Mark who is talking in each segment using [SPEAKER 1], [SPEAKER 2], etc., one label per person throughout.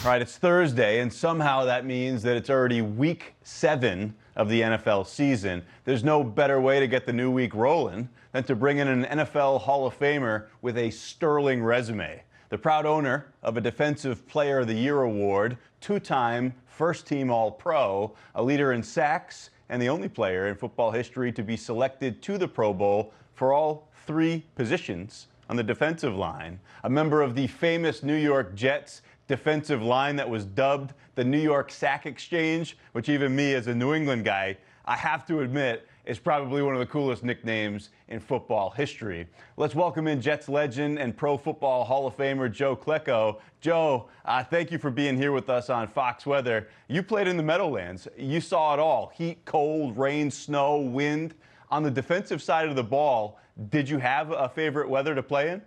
[SPEAKER 1] All right, it's Thursday, and somehow that means that it's already week 7 of the NFL season. There's no better way to get the new week rolling than to bring in an NFL Hall of Famer with a sterling resume. The proud owner of a Defensive Player of the Year award, two-time first-team All-Pro, a leader in sacks, and the only player in football history to be selected to the Pro Bowl for all 3 positions on the defensive line. A member of the famous New York Jets defensive line that was dubbed the New York Sack Exchange, which even me as a New England guy, I have to admit, is probably one of the coolest nicknames in football history. Let's welcome in Jets legend and Pro Football Hall of Famer Joe Klecko. Joe, thank you for being here with us on Fox Weather. You played in the Meadowlands. You saw it all. Heat, cold, rain, snow, wind. On the defensive side of the ball, did you have a favorite weather to play in?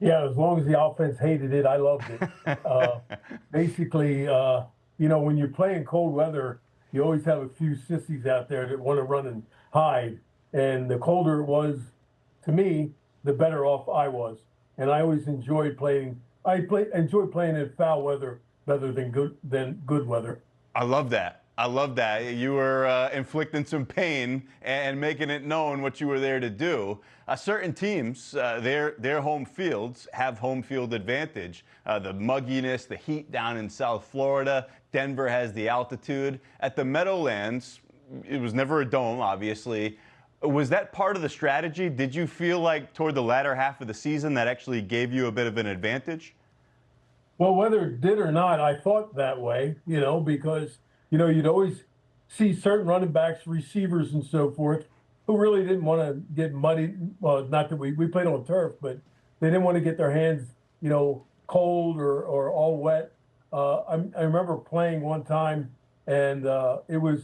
[SPEAKER 2] Yeah, as long as the offense hated it, I loved it. Basically, when you're playing cold weather, you always have a few sissies out there that want to run and hide. And the colder it was, to me, the better off I was. And I always enjoyed playing. Enjoyed playing in foul weather rather than good weather.
[SPEAKER 1] I love that. I love that. You were inflicting some pain and making it known what you were there to do. Certain teams, their home fields have home field advantage. The mugginess, the heat down in South Florida. Denver has the altitude. At the Meadowlands, it was never a dome, obviously. Was that part of the strategy? Did you feel like toward the latter half of the season that actually gave you a bit of an advantage?
[SPEAKER 2] Well, whether it did or not, I thought that way, because you'd always see certain running backs, receivers, and so forth, who really didn't want to get muddy. Well, not that we played on turf, but they didn't want to get their hands, cold or all wet. I remember playing one time, and it was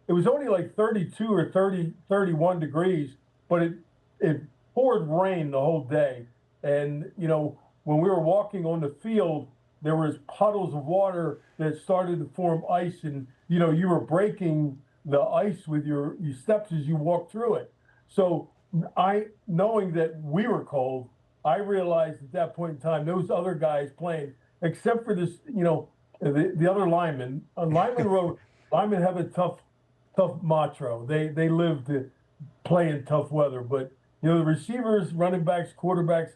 [SPEAKER 2] only like 32 or 31 degrees, but it poured rain the whole day. And, when we were walking on the field, there was puddles of water that started to form ice, and you were breaking the ice with your steps as you walked through it. So knowing that we were cold, I realized at that point in time those other guys playing, except for this, the other linemen. Linemen have a tough motto. They live to play in tough weather, but the receivers, running backs, quarterbacks,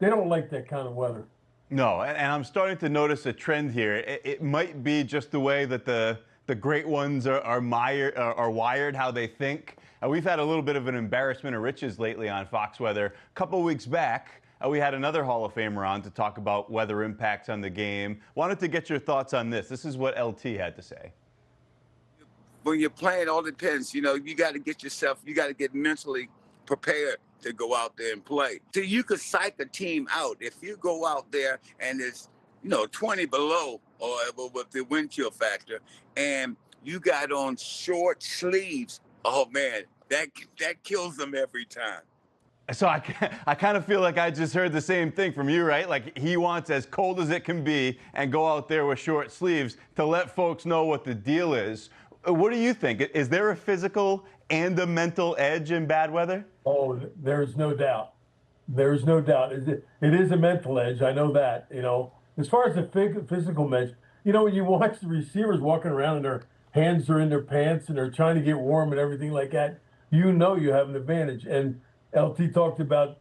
[SPEAKER 2] they don't like that kind of weather.
[SPEAKER 1] No, and I'm starting to notice a trend here. It might be just the way that the great ones are wired, how they think. We've had a little bit of an embarrassment of riches lately on Fox Weather. A couple weeks back, we had another Hall of Famer on to talk about weather impacts on the game. Wanted to get your thoughts on this. This is what LT had to say.
[SPEAKER 3] When you're playing, it all depends. You got to get mentally prepared to go out there and play. So you could psych a team out. If you go out there and it's, 20 below or with the wind chill factor, and you got on short sleeves, oh man, that kills them every time.
[SPEAKER 1] So I kind of feel like I just heard the same thing from you, right? Like he wants as cold as it can be and go out there with short sleeves to let folks know what the deal is. What do you think? Is there a physical and a mental edge in bad weather?
[SPEAKER 2] Oh, there's no doubt. There's no doubt. It is a mental edge. I know that, As far as the physical edge, when you watch the receivers walking around and their hands are in their pants and they're trying to get warm and everything like that, you have an advantage. And LT talked about,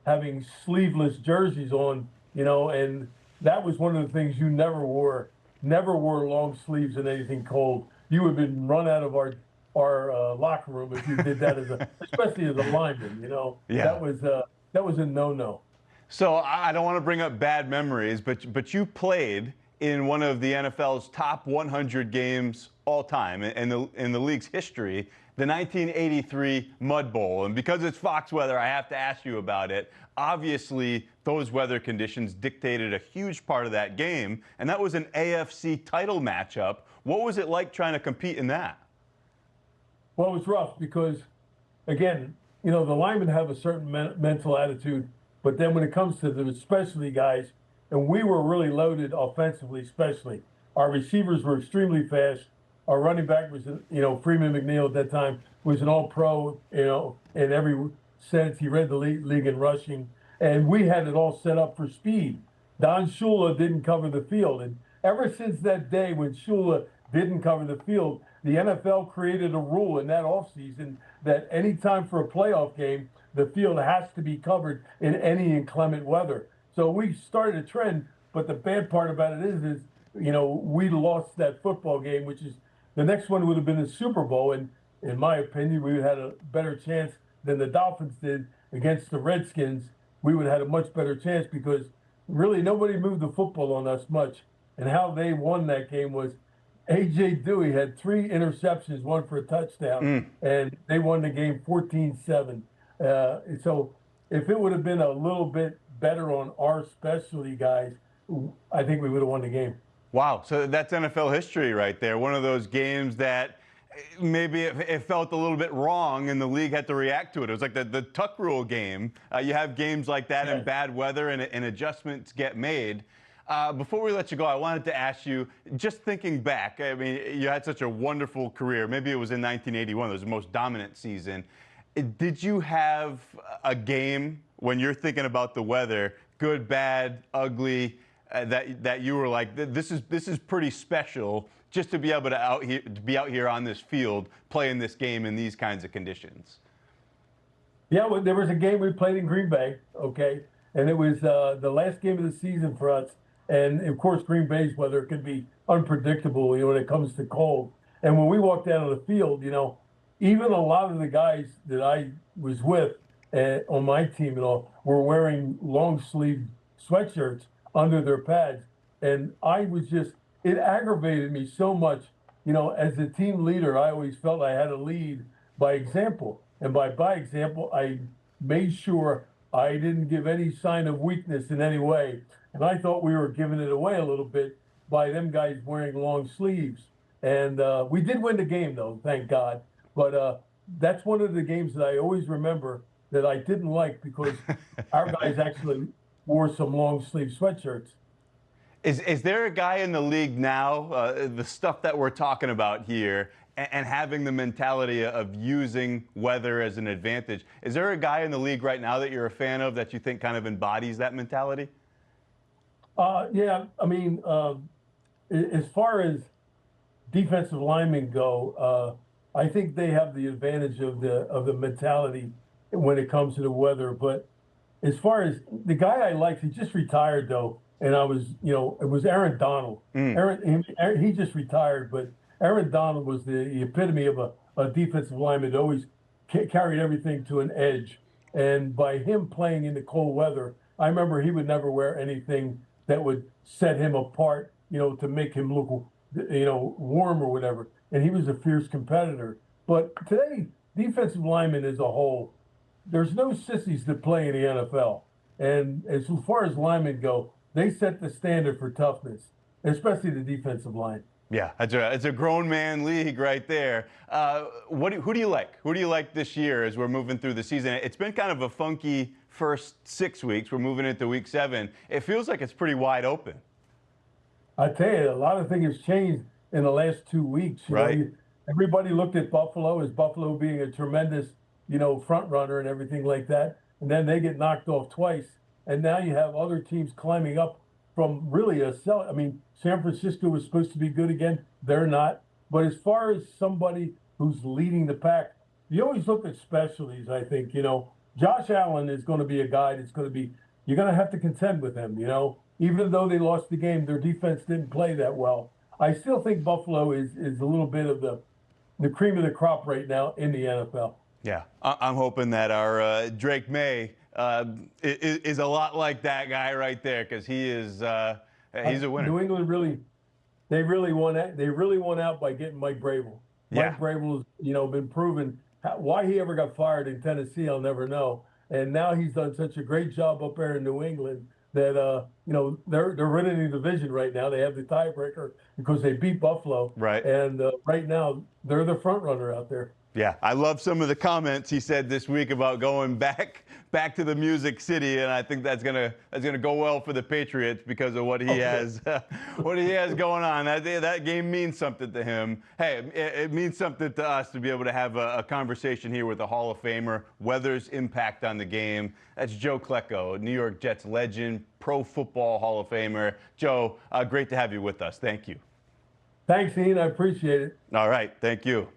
[SPEAKER 2] having sleeveless jerseys on, and that was one of the things you never wore long sleeves in anything cold. You would have been run out of our locker room if you did that especially as a lineman.
[SPEAKER 1] Yeah.
[SPEAKER 2] That was a no-no.
[SPEAKER 1] So I don't want to bring up bad memories, but you played in one of the NFL's top 100 games all time in the league's history, the 1983 Mud Bowl. And because it's Fox Weather, I have to ask you about it. Obviously, those weather conditions dictated a huge part of that game, and that was an AFC title matchup. What was it like trying to compete in that?
[SPEAKER 2] Well, it was rough because, again, the linemen have a certain mental attitude, but then when it comes to the specialty guys, and we were really loaded offensively, especially. Our receivers were extremely fast. Our running back was, Freeman McNeil at that time was an all-pro, in every sense. He led the league in rushing, and we had it all set up for speed. Don Shula didn't cover the field. And ever since that day when Shula didn't cover the field, the NFL created a rule in that offseason that anytime for a playoff game, the field has to be covered in any inclement weather. So we started a trend, but the bad part about it is we lost that football game, which is the next one would have been the Super Bowl. And in my opinion, we would have had a better chance than the Dolphins did against the Redskins. We would have had a much better chance because really nobody moved the football on us much. And how they won that game was A.J. Dewey had 3 interceptions, one for a touchdown, and they won the game 14-7. So if it would have been a little bit better on our specialty guys, I think we would have won the game.
[SPEAKER 1] Wow, so that's NFL history right there. One of those games that maybe it felt a little bit wrong and the league had to react to it. It was like the tuck rule game. You have games like that in bad weather and adjustments get made. Before we let you go, I wanted to ask you, just thinking back, I mean, you had such a wonderful career. Maybe it was in 1981, it was the most dominant season. Did you have a game when you're thinking about the weather, good, bad, ugly, that you were like, this is pretty special just to be able to be out here on this field playing this game in these kinds of conditions?
[SPEAKER 2] Yeah, well, there was a game we played in Green Bay, okay, and it was the last game of the season for us. And of course, Green Bay's weather can be unpredictable, when it comes to cold. And when we walked out on the field, even a lot of the guys that I was with on my team and all were wearing long sleeve sweatshirts under their pads. And I was it aggravated me so much. As a team leader, I always felt I had to lead by example. And by example, I made sure I didn't give any sign of weakness in any way. And I thought we were giving it away a little bit by them guys wearing long sleeves. And we did win the game, though, thank God. But that's one of the games that I always remember that I didn't like because our guys actually wore some long sleeve sweatshirts.
[SPEAKER 1] Is there a guy in the league now, the stuff that we're talking about here, and having the mentality of using weather as an advantage? Is there a guy in the league right now that you're a fan of that you think kind of embodies that mentality?
[SPEAKER 2] Yeah, I mean, as far as defensive linemen go, I think they have the advantage of the mentality when it comes to the weather. But as far as the guy I liked, he just retired though, and I was, it was Aaron Donald. He just retired, but Aaron Donald was the epitome of a defensive lineman that always carried everything to an edge. And by him playing in the cold weather, I remember he would never wear anything that would set him apart, to make him look, warm or whatever. And he was a fierce competitor. But today, defensive linemen as a whole, there's no sissies that play in the NFL. And as far as linemen go, they set the standard for toughness, especially the defensive line.
[SPEAKER 1] Yeah, it's a grown man league right there. Who do you like? Who do you like this year as we're moving through the season? It's been kind of a funky first 6 weeks. We're moving into week 7. It feels like it's pretty wide open.
[SPEAKER 2] I tell you, a lot of things changed in the last 2 weeks. Everybody looked at Buffalo as Buffalo being a tremendous, front runner and everything like that. And then they get knocked off twice. And now you have other teams climbing up from really I mean, San Francisco was supposed to be good again. They're not. But as far as somebody who's leading the pack, you always look at specialties, I think. Josh Allen is going to be a guy that's going to be, you're going to have to contend with him, Even though they lost the game, their defense didn't play that well. I still think Buffalo is a little bit of the cream of the crop right now in the NFL.
[SPEAKER 1] Yeah, I'm hoping that our Drake May is a lot like that guy right there, because he's a winner.
[SPEAKER 2] New England they really won out by getting Mike Vrabel. Mike Vrabel's been proven why he ever got fired in Tennessee. I'll never know. And now he's done such a great job up there in New England that they're winning the division right now. They have the tiebreaker because they beat Buffalo.
[SPEAKER 1] Right.
[SPEAKER 2] And right now they're the front runner out there.
[SPEAKER 1] Yeah, I love some of the comments he said this week about going back to the Music City, and I think that's gonna go well for the Patriots because of what he has going on. That game means something to him. Hey, it means something to us to be able to have a conversation here with a Hall of Famer. Weather's impact on the game. That's Joe Klecko, New York Jets legend, Pro Football Hall of Famer. Joe, great to have you with us. Thank you.
[SPEAKER 2] Thanks, Ian. I appreciate it.
[SPEAKER 1] All right, thank you.